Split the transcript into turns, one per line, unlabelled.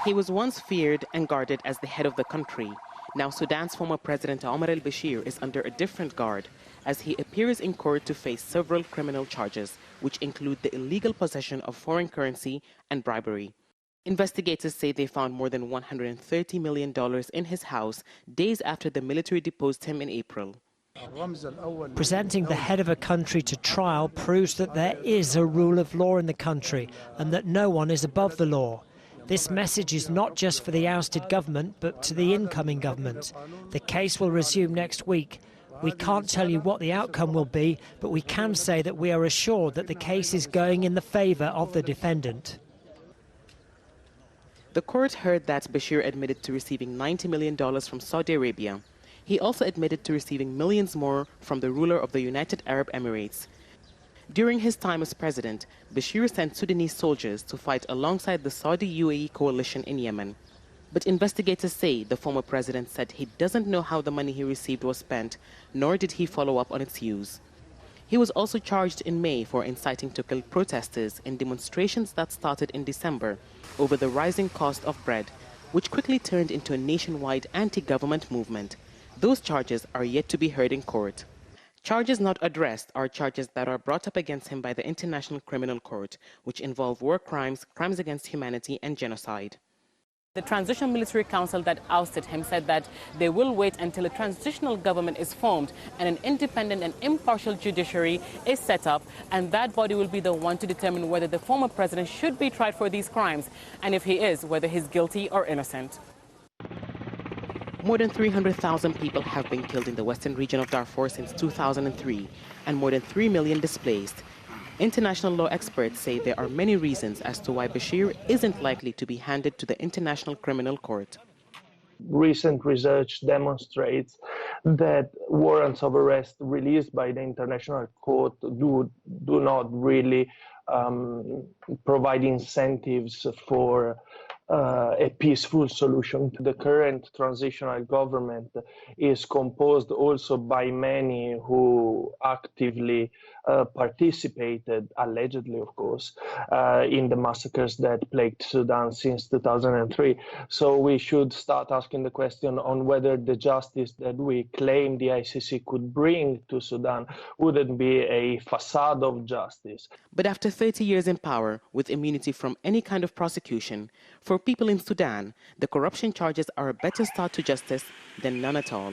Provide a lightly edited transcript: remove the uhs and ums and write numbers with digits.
He was once feared and guarded as the head of the country. Now Sudan's former president Omar al-Bashir is under a different guard as he appears in court to face several criminal charges, which include the illegal possession of foreign currency and bribery. Investigators say they found more than $130 million in his house days after the military deposed him in April.
Presenting the head of a country to trial proves that there is a rule of law in the country and that no one is above the law. This message is not just for the ousted government, but to the incoming government. The case will resume next week. We can't tell you what the outcome will be, but we can say that we are assured that the case is going in the favour of the defendant.
The court heard that Bashir admitted to receiving $90 million from Saudi Arabia. He also admitted to receiving millions more from the ruler of the United Arab Emirates. During his time as president, Bashir sent Sudanese soldiers to fight alongside the Saudi-UAE coalition in Yemen. But investigators say the former president said he doesn't know how the money he received was spent, nor did he follow up on its use. He was also charged in May for inciting to kill protesters in demonstrations that started in December over the rising cost of bread, which quickly turned into a nationwide anti-government movement. Those charges are yet to be heard in court. Charges not addressed are charges that are brought up against him by the International Criminal Court, which involve war crimes, crimes against humanity, and genocide. The Transitional Military Council that ousted him said that they will wait until a transitional government is formed and an independent and impartial judiciary is set up, and that body will be the one to determine whether the former president should be tried for these crimes, and if he is, whether he's guilty or innocent. More than 300,000 people have been killed in the western region of Darfur since 2003, and more than 3 million displaced. International law experts say there are many reasons as to why Bashir isn't likely to be handed to the International Criminal Court.
Recent research demonstrates that warrants of arrest released by the International Court do not really provide incentives for a peaceful solution. The current transitional government is composed also by many who actively participated, allegedly of course, in the massacres that plagued Sudan since 2003. So we should start asking the question on whether the justice that we claim the ICC could bring to Sudan wouldn't be a facade of justice.
But after 30 years in power, with immunity from any kind of prosecution, for people in Sudan, the corruption charges are a better start to justice than none at all.